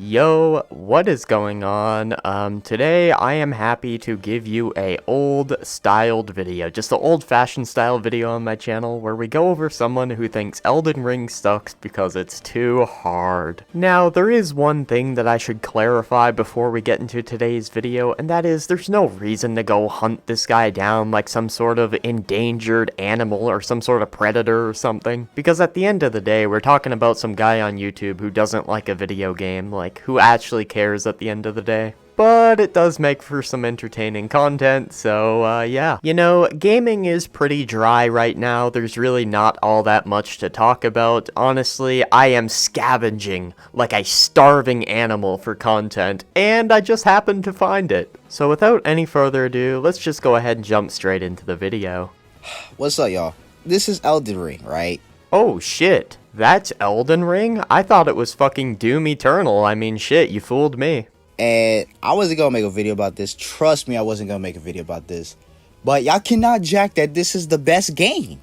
Yo, what is going on? Today I am happy to give you a old styled video, just an old-fashioned style video on my channel where we go over someone who thinks Elden Ring sucks because it's too hard. Now, there is one thing that I should clarify before we get into today's video, and that is there's no reason to go hunt this guy down like some sort of endangered animal or some sort of predator or something, because at the end of the day, we're talking about some guy on YouTube who doesn't like a video game, like who actually cares at the end of the day. But it does make for some entertaining content, so yeah. You know, gaming is pretty dry right now. There's really not all that much to talk about. Honestly, I am scavenging like a starving animal for content, and I just happened to find it. So without any further ado, let's just go ahead and jump straight into the video. What's up, y'all? This is Elden Ring, right? Oh shit, that's Elden Ring? I thought it was fucking Doom Eternal. I mean, shit, you fooled me. And I wasn't gonna make a video about this. Trust me, I wasn't gonna make a video about this. But y'all cannot jack that this is the best game.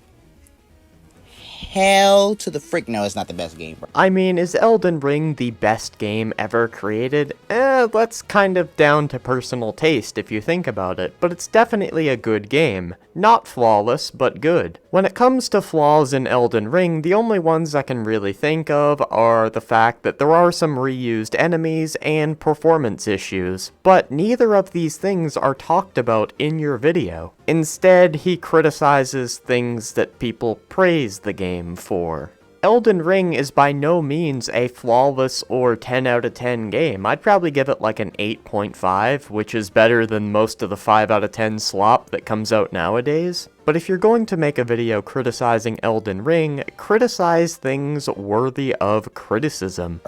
Hell to the frick no, it's not the best game, bro. I mean, is Elden Ring the best game ever created? That's kind of down to personal taste if you think about it, but it's definitely a good game. Not flawless, but good. When it comes to flaws in Elden Ring, the only ones I can really think of are the fact that there are some reused enemies and performance issues, but neither of these things are talked about in your video. Instead, he criticizes things that people praise the game for. Elden Ring is by no means a flawless or 10 out of 10 game. I'd probably give it like an 8.5, which is better than most of the 5 out of 10 slop that comes out nowadays. But if you're going to make a video criticizing Elden Ring, criticize things worthy of criticism.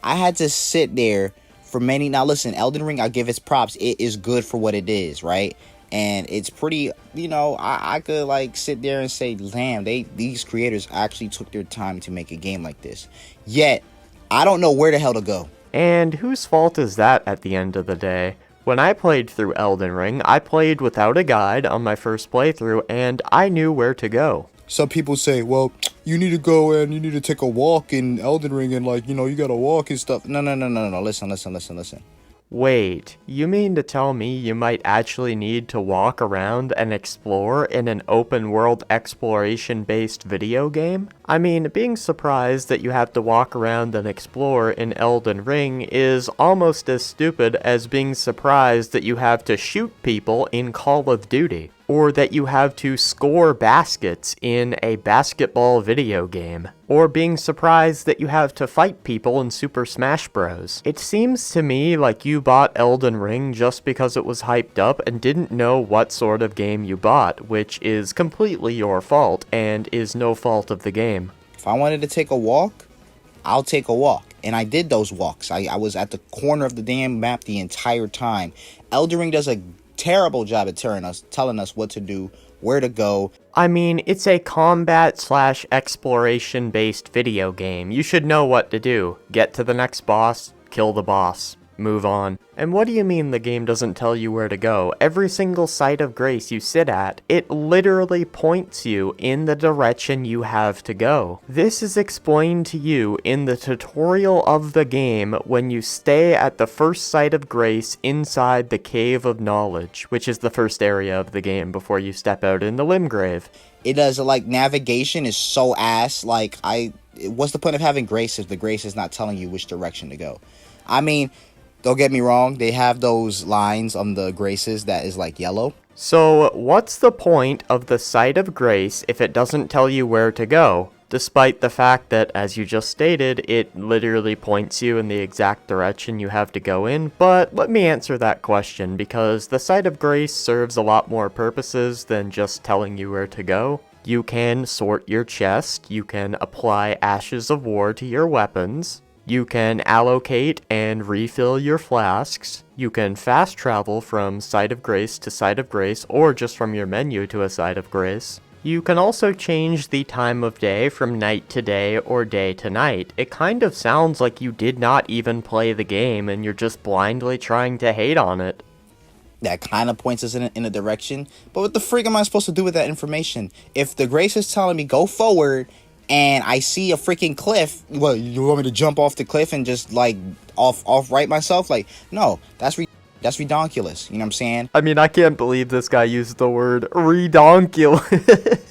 I had to sit there for many. Now listen, Elden Ring, I'll give its props. It is good for what it is, right? And it's pretty, you know, I could like sit there and say, damn, these creators actually took their time to make a game like this. Yet, I don't know where the hell to go. And whose fault is that at the end of the day? When I played through Elden Ring, I played without a guide on my first playthrough, and I knew where to go. Some people say, well, you need to go and you need to take a walk in Elden Ring and, like, you know, you gotta walk and stuff. No. Listen. Wait, you mean to tell me you might actually need to walk around and explore in an open world exploration based video game? I mean, being surprised that you have to walk around and explore in Elden Ring is almost as stupid as being surprised that you have to shoot people in Call of Duty, or that you have to score baskets in a basketball video game, or being surprised that you have to fight people in Super Smash Bros. It seems to me like you bought Elden Ring just because it was hyped up and didn't know what sort of game you bought, which is completely your fault and is no fault of the game. If I wanted to take a walk, I'll take a walk. And I did those walks. I was at the corner of the damn map the entire time. Elden Ring does a terrible job at telling us what to do, where to go. I mean, it's a combat/exploration based video game. You should know what to do. Get to the next boss, kill the boss, move on. And what do you mean the game doesn't tell you where to go? Every single site of grace you sit at, it literally points you in the direction you have to go. This is explained to you in the tutorial of the game when you stay at the first site of grace inside the Cave of Knowledge, which is the first area of the game before you step out in the Limgrave. It does, like, navigation is so ass. Like, what's the point of having grace if the grace is not telling you which direction to go? I mean, don't get me wrong, they have those lines on the graces that is like yellow. So, what's the point of the site of grace if it doesn't tell you where to go? Despite the fact that, as you just stated, it literally points you in the exact direction you have to go in. But let me answer that question, because the site of grace serves a lot more purposes than just telling you where to go. You can sort your chest, you can apply Ashes of War to your weapons, you can allocate and refill your flasks, you can fast travel from Site of Grace to Site of Grace, or just from your menu to a Site of Grace. You can also change the time of day from night to day or day to night. It kind of sounds like you did not even play the game and you're just blindly trying to hate on it. That kind of points us in a direction, but what the freak am I supposed to do with that information? If the grace is telling me go forward, and I see a freaking cliff. What, you want me to jump off the cliff and just like off right myself? Like, no, that's redonkulous. You know what I'm saying? I mean, I can't believe this guy used the word redonkulous.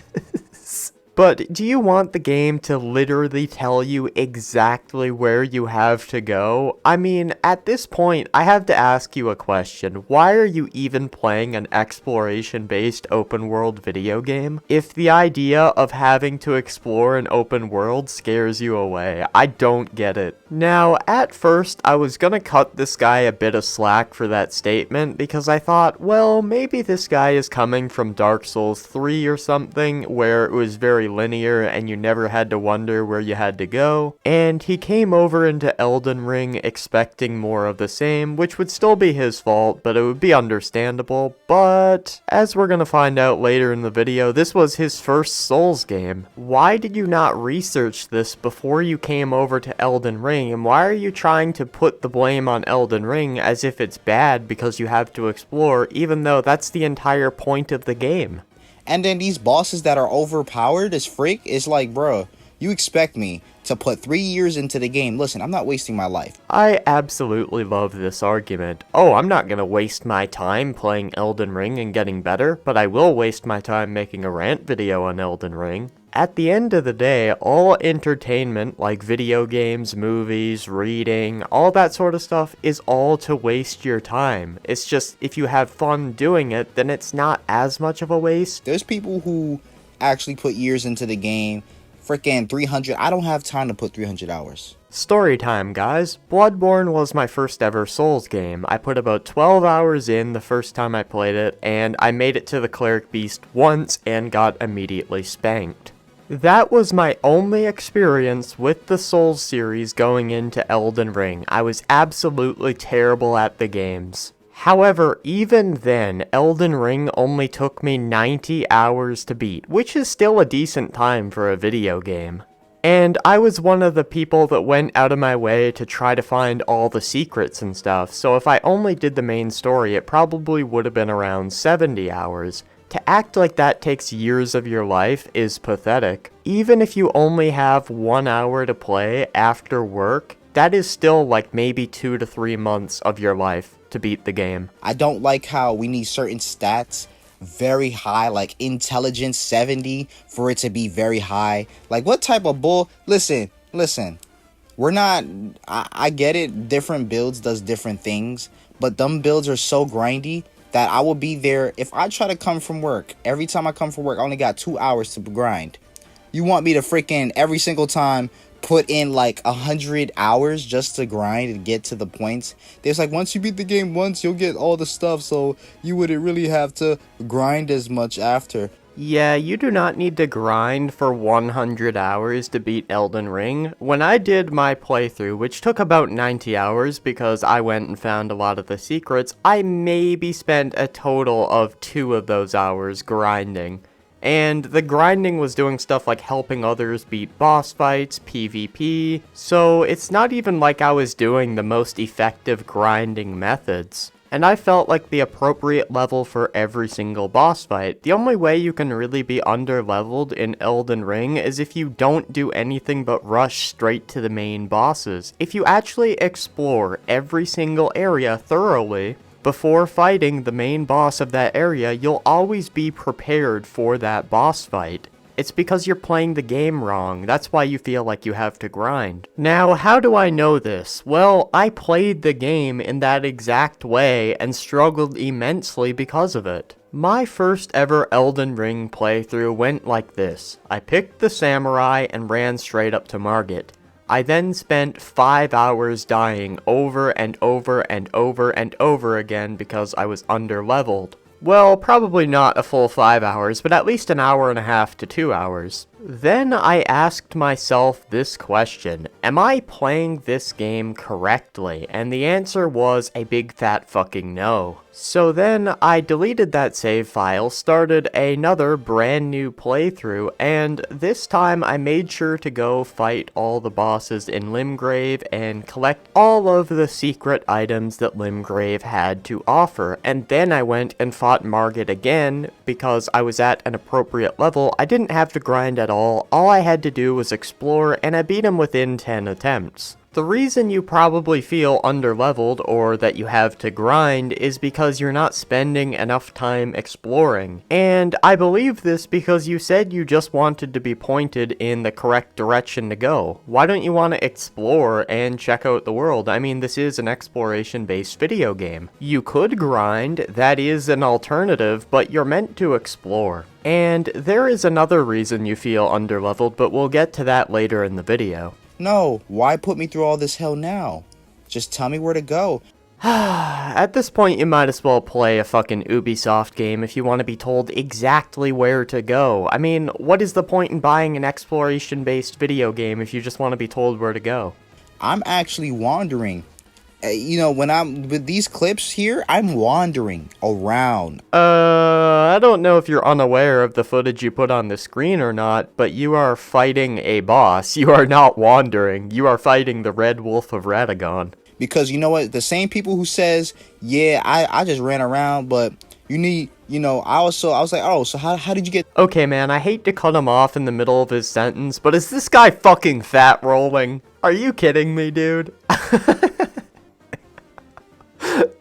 But do you want the game to literally tell you exactly where you have to go? I mean, at this point, I have to ask you a question. Why are you even playing an exploration-based open-world video game if the idea of having to explore an open world scares you away? I don't get it. Now, at first, I was gonna cut this guy a bit of slack for that statement because I thought, well, maybe this guy is coming from Dark Souls 3 or something where it was very linear and you never had to wonder where you had to go, and he came over into Elden Ring expecting more of the same, which would still be his fault, but it would be understandable. But as we're gonna find out later in the video, this was his first Souls game. Why did you not research this before you came over to Elden Ring, and why are you trying to put the blame on Elden Ring as if it's bad because you have to explore, even though that's the entire point of the game? And then these bosses that are overpowered as freak, it's like, bro, you expect me to put 3 years into the game. Listen, I'm not wasting my life. I absolutely love this argument. Oh, I'm not gonna waste my time playing Elden Ring and getting better, but I will waste my time making a rant video on Elden Ring. At the end of the day, all entertainment, like video games, movies, reading, all that sort of stuff, is all to waste your time. It's just, if you have fun doing it, then it's not as much of a waste. There's people who actually put years into the game. Freaking 300. I don't have time to put 300 hours. Story time, guys. Bloodborne was my first ever Souls game. I put about 12 hours in the first time I played it, and I made it to the Cleric Beast once and got immediately spanked. That was my only experience with the Souls series going into Elden Ring. I was absolutely terrible at the games. However, even then, Elden Ring only took me 90 hours to beat, which is still a decent time for a video game. And I was one of the people that went out of my way to try to find all the secrets and stuff, so if I only did the main story, it probably would have been around 70 hours. To act like that takes years of your life is pathetic. Even if you only have 1 hour to play after work, that is still like maybe 2 to 3 months of your life to beat the game. I don't like how we need certain stats very high, like intelligence 70 for it to be very high. Like, what type of bull? Listen. We're not, I get it, different builds does different things, but them builds are so grindy that I will be there. If I try to come from work, every time I come from work, I only got 2 hours to grind. You want me to freaking every single time put in like 100 hours just to grind and get to the points? There's like, once you beat the game once, you'll get all the stuff, so you wouldn't really have to grind as much after. Yeah, you do not need to grind for 100 hours to beat Elden Ring. When I did my playthrough, which took about 90 hours because I went and found a lot of the secrets, I maybe spent a total of 2 of those hours grinding. And the grinding was doing stuff like helping others beat boss fights, PvP, so it's not even like I was doing the most effective grinding methods. And I felt like the appropriate level for every single boss fight. The only way you can really be underleveled in Elden Ring is if you don't do anything but rush straight to the main bosses. If you actually explore every single area thoroughly before fighting the main boss of that area, you'll always be prepared for that boss fight. It's because you're playing the game wrong. That's why you feel like you have to grind. Now, how do I know this? Well, I played the game in that exact way and struggled immensely because of it. My first ever Elden Ring playthrough went like this. I picked the samurai and ran straight up to Margit. I then spent 5 hours dying over and over and over and over again because I was underleveled. Well, probably not a full 5 hours, but at least an hour and a half to 2 hours. Then I asked myself this question: am I playing this game correctly? And the answer was a big fat fucking no. So then I deleted that save file, started another brand new playthrough, and this time I made sure to go fight all the bosses in Limgrave and collect all of the secret items that Limgrave had to offer. And then I went and fought Margit again because I was at an appropriate level. I didn't have to grind at All I had to do was explore, and I beat him within 10 attempts. The reason you probably feel underleveled or that you have to grind is because you're not spending enough time exploring. And I believe this because you said you just wanted to be pointed in the correct direction to go. Why don't you want to explore and check out the world? I mean, this is an exploration-based video game. You could grind, that is an alternative, but you're meant to explore. And there is another reason you feel underleveled, but we'll get to that later in the video. No, why put me through all this hell now? Just tell me where to go. At this point, you might as well play a fucking Ubisoft game if you want to be told exactly where to go. I mean, what is the point in buying an exploration-based video game if you just want to be told where to go? I'm actually wandering. When I'm with these clips here, I'm wandering around. I don't know if you're unaware of the footage you put on the screen or not, but you are fighting a boss. You are not wandering. You are fighting the Red Wolf of Radagon. Because you know what? The same people who says, yeah, I just ran around, but you need, I was like, oh, so how did you get... Okay, man, I hate to cut him off in the middle of his sentence, but is this guy fucking fat rolling? Are you kidding me, dude?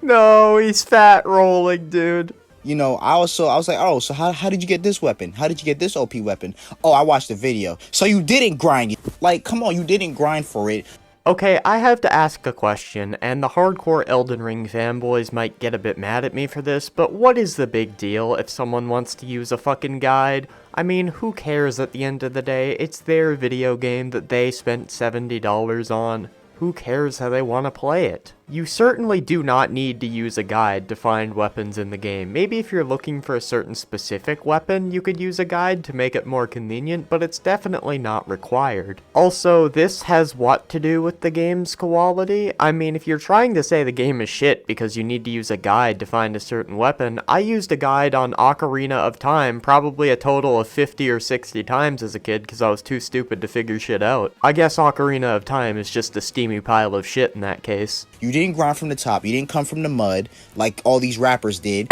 No, he's fat rolling, dude. I was like, oh, so how did you get this weapon? How did you get this OP weapon? Oh, I watched the video. So you didn't grind it. Like, come on, you didn't grind for it. Okay, I have to ask a question, and the hardcore Elden Ring fanboys might get a bit mad at me for this, but what is the big deal if someone wants to use a fucking guide? I mean, who cares at the end of the day? It's their video game that they spent $70 on. Who cares how they want to play it? You certainly do not need to use a guide to find weapons in the game. Maybe if you're looking for a certain specific weapon, you could use a guide to make it more convenient, but it's definitely not required. Also, this has what to do with the game's quality? I mean, if you're trying to say the game is shit because you need to use a guide to find a certain weapon, I used a guide on Ocarina of Time probably a total of 50 or 60 times as a kid because I was too stupid to figure shit out. I guess Ocarina of Time is just a steamy pile of shit in that case. You didn't grind from the top. You didn't come from the mud like all these rappers did.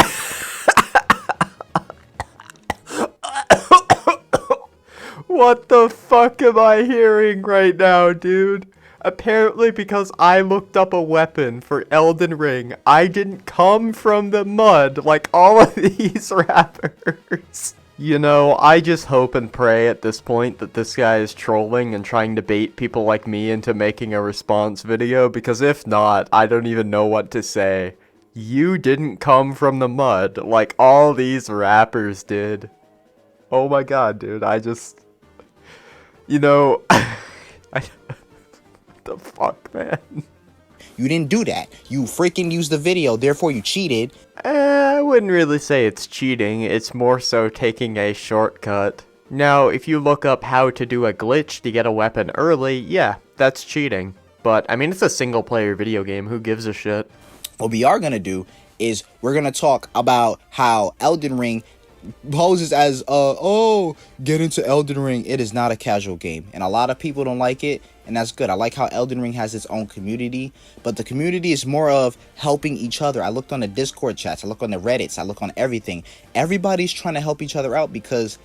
What the fuck am I hearing right now, dude? Apparently because I looked up a weapon for Elden Ring, I didn't come from the mud like all of these rappers. I just hope and pray at this point that this guy is trolling and trying to bait people like me into making a response video, because if not, I don't even know what to say. You didn't come from the mud like all these rappers did. Oh my god, dude, I just... what the fuck, man? You didn't do that. You freaking used the video, therefore you cheated. I wouldn't really say it's cheating, it's more so taking a shortcut. Now, if you look up how to do a glitch to get a weapon early, yeah, that's cheating. But, I mean, it's a single-player video game, who gives a shit? What we are gonna do is we're gonna talk about how Elden Ring poses as get into Elden Ring. It is not a casual game, and a lot of people don't like it, and that's good. I like how Elden Ring has its own community, but the community is more of helping each other. I looked on the Discord chats, I look on the Reddits, I look on everything. Everybody's trying to help each other out because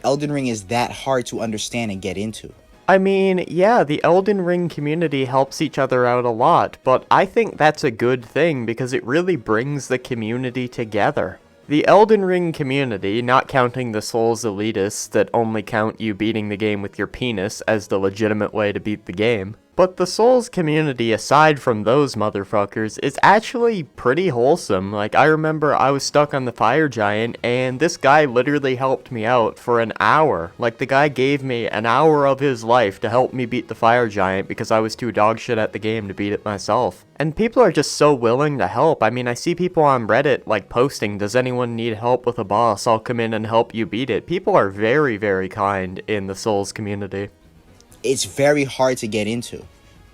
Elden Ring is that hard to understand and get into. I mean, yeah, the Elden Ring community helps each other out a lot, but I think that's a good thing because it really brings the community together. The Elden Ring community, not counting the Souls elitists that only count you beating the game with your penis as the legitimate way to beat the game, but the Souls community, aside from those motherfuckers, is actually pretty wholesome. Like, I remember I was stuck on the fire giant, and this guy literally helped me out for an hour. Like, the guy gave me an hour of his life to help me beat the fire giant because I was too dog shit at the game to beat it myself. And people are just so willing to help. I mean, I see people on Reddit, like, posting, does anyone need help with a boss? I'll come in and help you beat it. People are very, very kind in the Souls community. It's very hard to get into.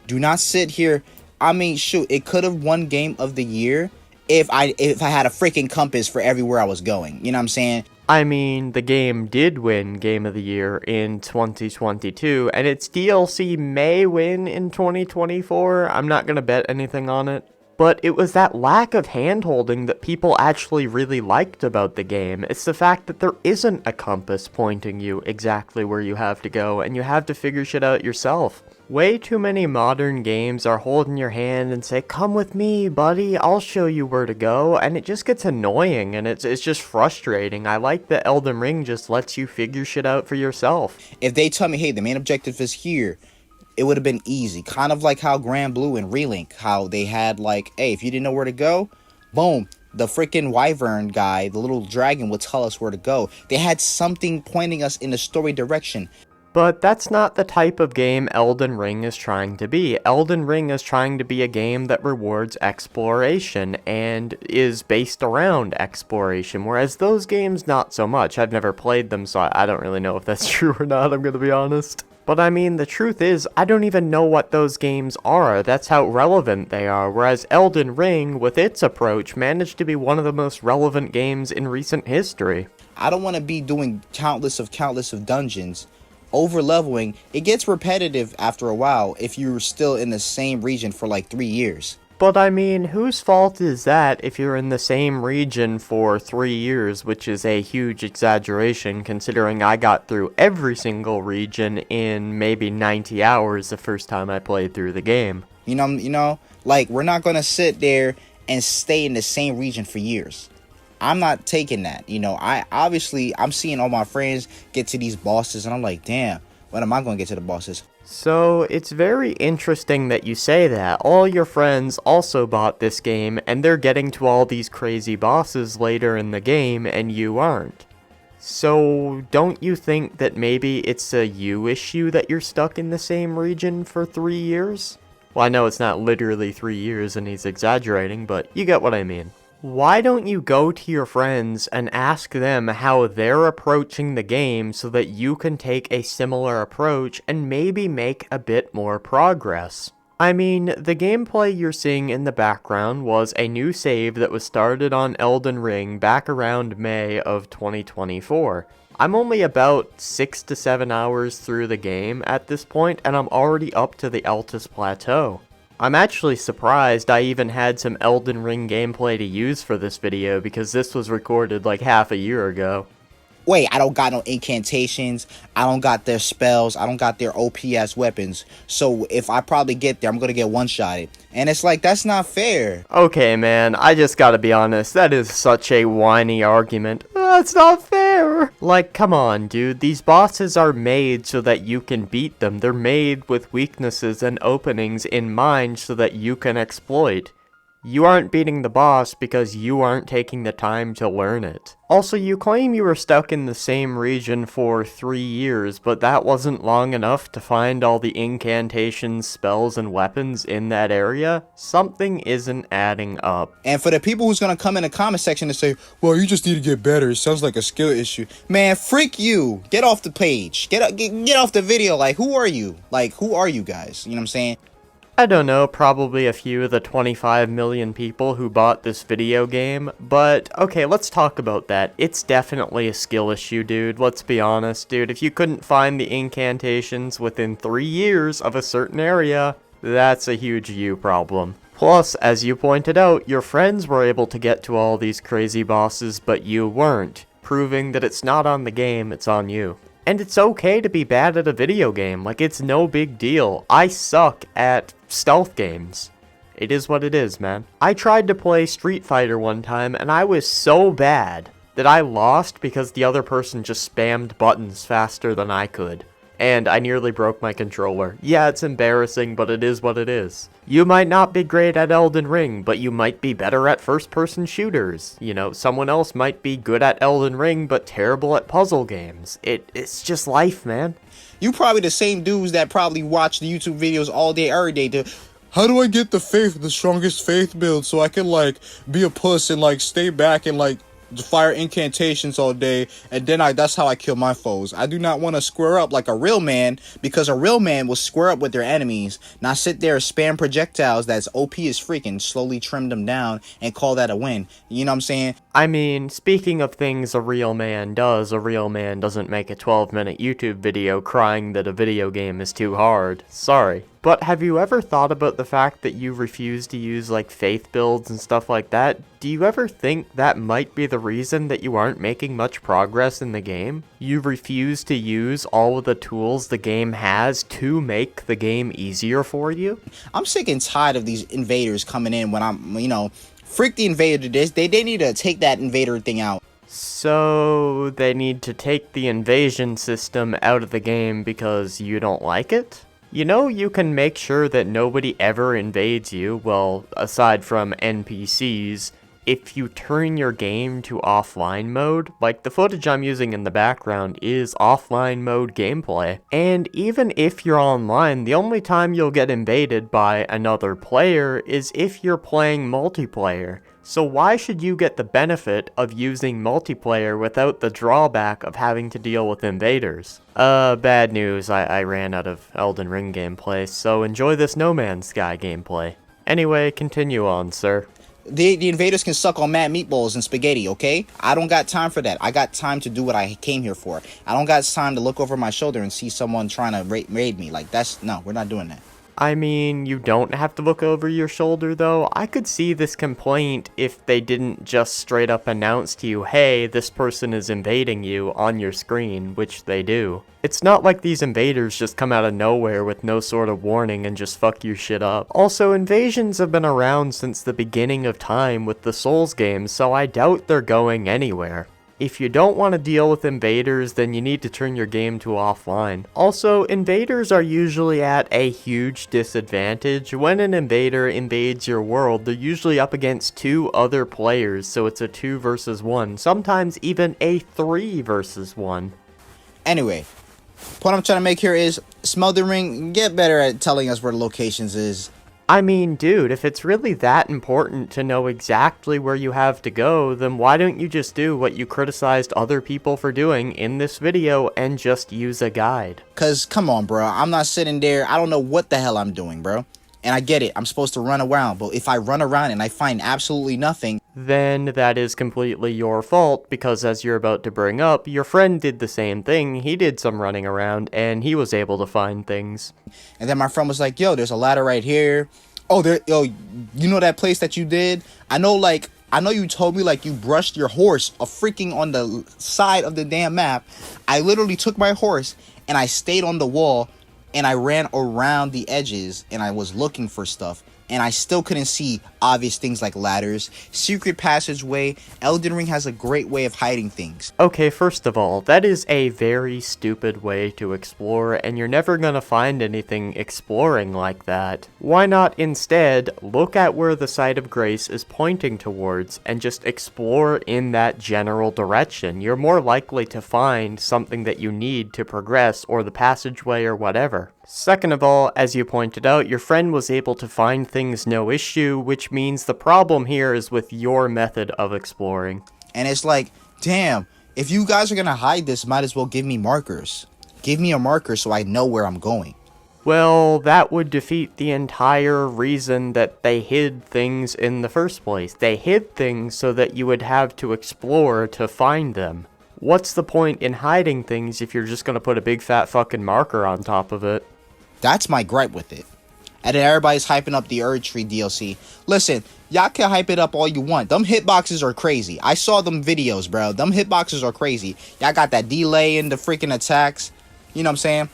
Do not sit here. I mean, shoot, it could have won Game of the Year if I had a freaking compass for everywhere I was going. You know what I'm saying? I mean, the game did win Game of the Year in 2022, and its DLC may win in 2024. I'm not gonna bet anything on it. But it was that lack of hand-holding that people actually really liked about the game. It's the fact that there isn't a compass pointing you exactly where you have to go, and you have to figure shit out yourself. Way too many modern games are holding your hand and say, "Come with me, buddy, I'll show you where to go," and it just gets annoying, and it's just frustrating. I like that Elden Ring just lets you figure shit out for yourself. If they tell me, hey, the main objective is here, it would have been easy. Kind of like how Grand Blue and Relink, how they had like, hey, if you didn't know where to go, boom, the freaking wyvern guy, the little dragon, would tell us where to go. They had something pointing us in the story direction. But that's not the type of game Elden Ring is trying to be. Elden Ring is trying to be a game that rewards exploration and is based around exploration, whereas those games not so much. I've never played them, so I don't really know if that's true or not, I'm gonna be honest. But I mean, the truth is, I don't even know what those games are. That's how relevant they are, whereas Elden Ring, with its approach, managed to be one of the most relevant games in recent history. I don't want to be doing countless of dungeons. Over leveling, it gets repetitive after a while if you're still in the same region for like 3 years. But I mean, whose fault is that if you're in the same region for 3 years, which is a huge exaggeration considering I got through every single region in maybe 90 hours the first time I played through the game. You know, like, we're not going to sit there and stay in the same region for years. I'm not taking that. I'm seeing all my friends get to these bosses and I'm like, damn, when am I going to get to the bosses? So, it's very interesting that you say that. All your friends also bought this game, and they're getting to all these crazy bosses later in the game, and you aren't. So, don't you think that maybe it's a you issue that you're stuck in the same region for 3 years? Well, I know it's not literally 3 years and he's exaggerating, but you get what I mean. Why don't you go to your friends and ask them how they're approaching the game so that you can take a similar approach and maybe make a bit more progress? I mean, the gameplay you're seeing in the background was a new save that was started on Elden Ring back around May of 2024. I'm only about 6 to 7 hours through the game at this point, and I'm already up to the Altus Plateau. I'm actually surprised I even had some Elden Ring gameplay to use for this video because this was recorded like half a year ago. Wait, I don't got no incantations, I don't got their spells, I don't got their OPS weapons, so if I probably get there, I'm gonna get one-shotted. And it's like, that's not fair. Okay, man, I just gotta be honest, that is such a whiny argument. That's not fair! Like, come on, dude, these bosses are made so that you can beat them. They're made with weaknesses and openings in mind so that you can exploit. You aren't beating the boss because you aren't taking the time to learn it. Also, you claim you were stuck in the same region for 3 years, but that wasn't long enough to find all the incantations, spells, and weapons in that area? Something isn't adding up. And for the people who's gonna come in the comment section and say, Well, you just need to get better. It sounds like a skill issue. man, freak you, get off the page, get off the video. Like, who are you? Like, who are you guys? You know what I'm saying? I don't know, probably a few of the 25 million people who bought this video game, but okay, let's talk about that. It's definitely a skill issue, dude. Let's be honest, dude. If you couldn't find the incantations within 3 years of a certain area, that's a huge you problem. Plus, as you pointed out, your friends were able to get to all these crazy bosses, but you weren't, proving that it's not on the game, it's on you. And it's okay to be bad at a video game, like it's no big deal. I suck at stealth games. It is what it is, man. I tried to play Street Fighter one time and I was so bad that I lost because the other person just spammed buttons faster than I could. And I nearly broke my controller. Yeah, it's embarrassing, but it is what it is. You might not be great at Elden Ring, but you might be better at first-person shooters. You know, someone else might be good at Elden Ring, but terrible at puzzle games. It's just life, man. You probably the same dudes that probably watch the YouTube videos all day, every day. How do I get the strongest faith build so I can, like, be a puss and, like, stay back and, like, fire incantations all day, and then that's how I kill my foes. I do not want to square up like a real man, because a real man will square up with their enemies, not sit there and spam projectiles that's OP as freaking, slowly trim them down and call that a win. You know what I'm saying? I mean, speaking of things a real man doesn't make a 12-minute YouTube video crying that a video game is too hard. Sorry. But have you ever thought about the fact that you refuse to use like faith builds and stuff like that? Do you ever think that might be the reason that you aren't making much progress in the game? You refuse to use all of the tools the game has to make the game easier for you? I'm sick and tired of these invaders coming in when freak the invader. They need to take that invader thing out. So they need to take the invasion system out of the game because you don't like it? You know, you can make sure that nobody ever invades you, well, aside from NPCs, if you turn your game to offline mode. Like, the footage I'm using in the background is offline mode gameplay. And even if you're online, the only time you'll get invaded by another player is if you're playing multiplayer. So why should you get the benefit of using multiplayer without the drawback of having to deal with invaders? Bad news, I ran out of Elden Ring gameplay, so enjoy this No Man's Sky gameplay. Anyway, continue on, sir. The invaders can suck on mad meatballs and spaghetti, okay? I don't got time for that. I got time to do what I came here for. I don't got time to look over my shoulder and see someone trying to raid me. Like, no, we're not doing that. I mean, you don't have to look over your shoulder, though. I could see this complaint if they didn't just straight up announce to you, hey, this person is invading you on your screen, which they do. It's not like these invaders just come out of nowhere with no sort of warning and just fuck your shit up. Also, invasions have been around since the beginning of time with the Souls games, so I doubt they're going anywhere. If you don't want to deal with invaders, then you need to turn your game to offline. Also, invaders are usually at a huge disadvantage. When an invader invades your world, they're usually up against 2 other players, so it's a 2 versus 1, sometimes even a 3 versus 1. Anyway, point I'm trying to make here is, Elden Ring, get better at telling us where the locations is. I mean, dude, if it's really that important to know exactly where you have to go, then why don't you just do what you criticized other people for doing in this video and just use a guide? Cause, come on, bro. I'm not sitting there. I don't know what the hell I'm doing, bro. And I get it. I'm supposed to run around. But if I run around and I find absolutely nothing, then that is completely your fault, because as you're about to bring up, your friend did the same thing. He did some running around, and he was able to find things. And then my friend was like, yo, there's a ladder right here. Oh, you know that place that you did? I know you told me, like, you brushed your horse freaking on the side of the damn map. I literally took my horse, and I stayed on the wall, and I ran around the edges, and I was looking for stuff. And I still couldn't see obvious things like ladders, secret passageway. Elden Ring has a great way of hiding things. Okay, first of all, that is a very stupid way to explore, and you're never gonna find anything exploring like that. Why not instead look at where the site of grace is pointing towards and just explore in that general direction? You're more likely to find something that you need to progress, or the passageway or whatever. Second of all, as you pointed out, your friend was able to find things no issue, which means the problem here is with your method of exploring. And it's like, damn, if you guys are gonna hide this, might as well give me markers. Give me a marker so I know where I'm going. Well, that would defeat the entire reason that they hid things in the first place. They hid things so that you would have to explore to find them. What's the point in hiding things if you're just gonna put a big fat fucking marker on top of it? That's my gripe with it. And then everybody's hyping up the Erdtree DLC. Listen, y'all can hype it up all you want. Them hitboxes are crazy. I saw them videos, bro. Them hitboxes are crazy. Y'all got that delay in the freaking attacks. You know what I'm saying?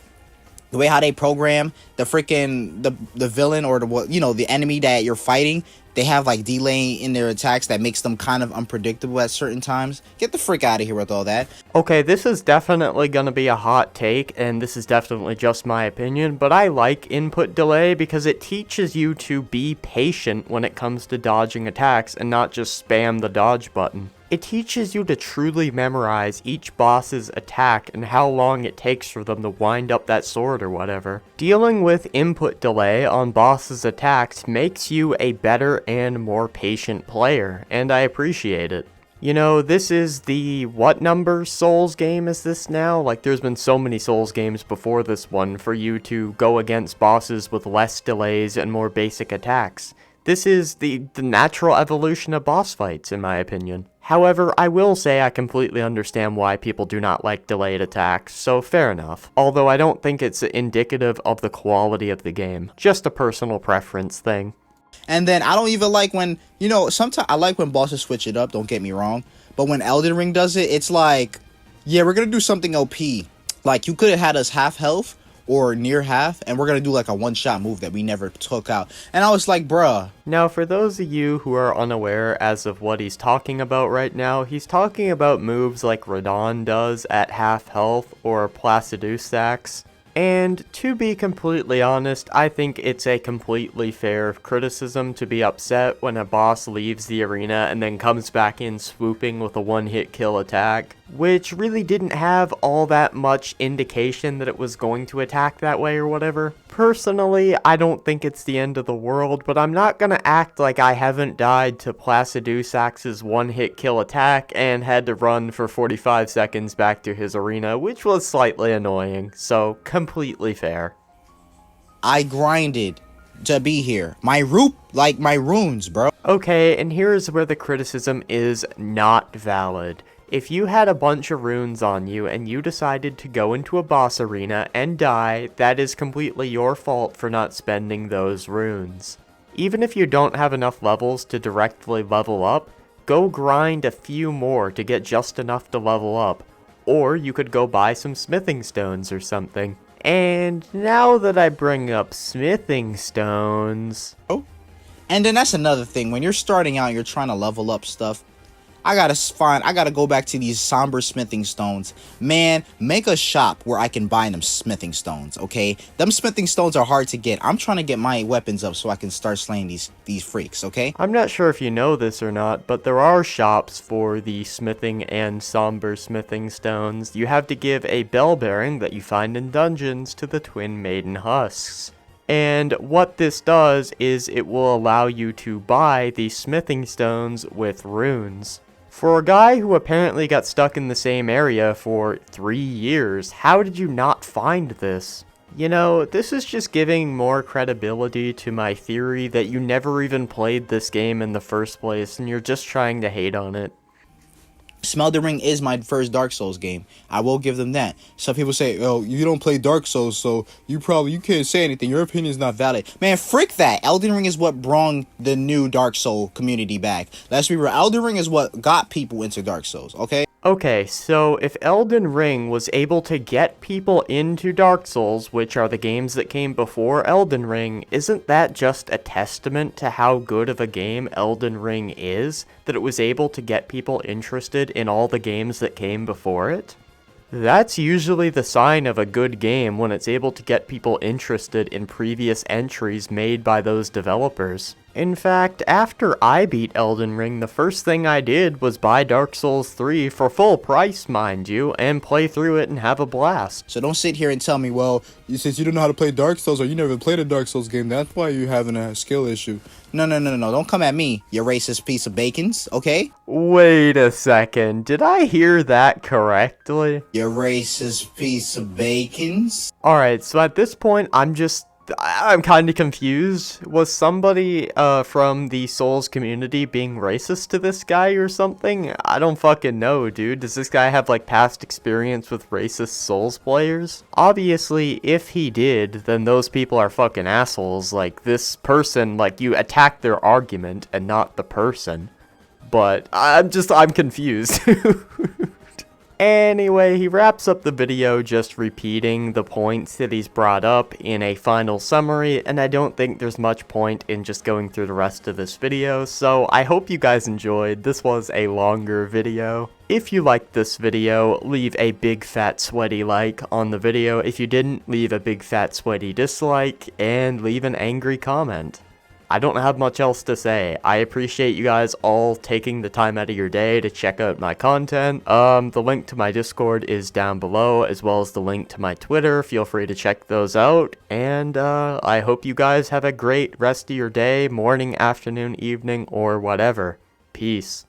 The way how they program the freaking the villain or the enemy that you're fighting, they have like delay in their attacks that makes them kind of unpredictable at certain times. Get the frick out of here with all that. Okay, this is definitely gonna be a hot take, and this is definitely just my opinion, but I like input delay because it teaches you to be patient when it comes to dodging attacks and not just spam the dodge button. It teaches you to truly memorize each boss's attack and how long it takes for them to wind up that sword or whatever. Dealing with input delay on bosses' attacks makes you a better and more patient player, and I appreciate it. You know, this is the, what number Souls game is this now? Like, there's been so many Souls games before this one for you to go against bosses with less delays and more basic attacks. This is the natural evolution of boss fights, in my opinion. However, I will say I completely understand why people do not like delayed attacks, so fair enough. Although I don't think it's indicative of the quality of the game, just a personal preference thing. And then I don't even like when, sometimes I like when bosses switch it up, don't get me wrong. But when Elden Ring does it, it's like, yeah, we're going to do something OP. Like, you could have had us half health or near half, and we're going to do like a one-shot move that we never took out. And I was like, bruh. Now, for those of you who are unaware as of what he's talking about right now, he's talking about moves like Radon does at half health or Placidu stacks. And to be completely honest, I think it's a completely fair criticism to be upset when a boss leaves the arena and then comes back in swooping with a one-hit kill attack, which really didn't have all that much indication that it was going to attack that way or whatever. Personally, I don't think it's the end of the world, but I'm not gonna act like I haven't died to Placidusax's one-hit kill attack and had to run for 45 seconds back to his arena, which was slightly annoying, so completely fair. I grinded to be here. My runes, bro. Okay, and here's where the criticism is not valid. If you had a bunch of runes on you and you decided to go into a boss arena and die, that is completely your fault for not spending those runes. Even if you don't have enough levels to directly level up, go grind a few more to get just enough to level up. Or you could go buy some smithing stones or something. And now that I bring up smithing stones... Oh. And then that's another thing. When you're starting out, you're trying to level up stuff. I gotta go back to these somber smithing stones. Man, make a shop where I can buy them smithing stones, okay? Them smithing stones are hard to get. I'm trying to get my weapons up so I can start slaying these freaks, okay? I'm not sure if you know this or not, but there are shops for the smithing and somber smithing stones. You have to give a bell bearing that you find in dungeons to the Twin Maiden Husks. And what this does is it will allow you to buy the smithing stones with runes. For a guy who apparently got stuck in the same area for 3 years, how did you not find this? You know, this is just giving more credibility to my theory that you never even played this game in the first place and you're just trying to hate on it. Elden Ring is my first Dark Souls game. I will give them that. Some people say, oh, you don't play Dark Souls, so you can't say anything. Your opinion is not valid. Man, frick that. Elden Ring is what brought the new Dark Soul community back. Let's be real. Elden Ring is what got people into Dark Souls, okay? Okay, so if Elden Ring was able to get people into Dark Souls, which are the games that came before Elden Ring, isn't that just a testament to how good of a game Elden Ring is, that it was able to get people interested in all the games that came before it? That's usually the sign of a good game when it's able to get people interested in previous entries made by those developers. In fact, after I beat Elden Ring, the first thing I did was buy Dark Souls 3 for full price, mind you, and play through it and have a blast. So don't sit here and tell me, well, Since you don't know how to play Dark Souls or you never played a Dark Souls game, that's why you're having a skill issue. no. Don't come at me, you racist piece of bacons, okay? Wait a second, did I hear that correctly? You racist piece of bacons. Alright, so at this point, I'm kind of confused. Was somebody from the Souls community being racist to this guy or something? I don't fucking know, dude. Does this guy have like past experience with racist Souls players? Obviously, if he did, then those people are fucking assholes. Like, this person, like, you attack their argument and not the person. But I'm confused. Anyway, he wraps up the video just repeating the points that he's brought up in a final summary, and I don't think there's much point in just going through the rest of this video, so I hope you guys enjoyed. This was a longer video. If you liked this video, leave a big fat sweaty like on the video. If you didn't, leave a big fat sweaty dislike, and leave an angry comment. I don't have much else to say. I appreciate you guys all taking the time out of your day to check out my content. The link to my Discord is down below, as well as the link to my Twitter. Feel free to check those out. And I hope you guys have a great rest of your day, morning, afternoon, evening, or whatever. Peace.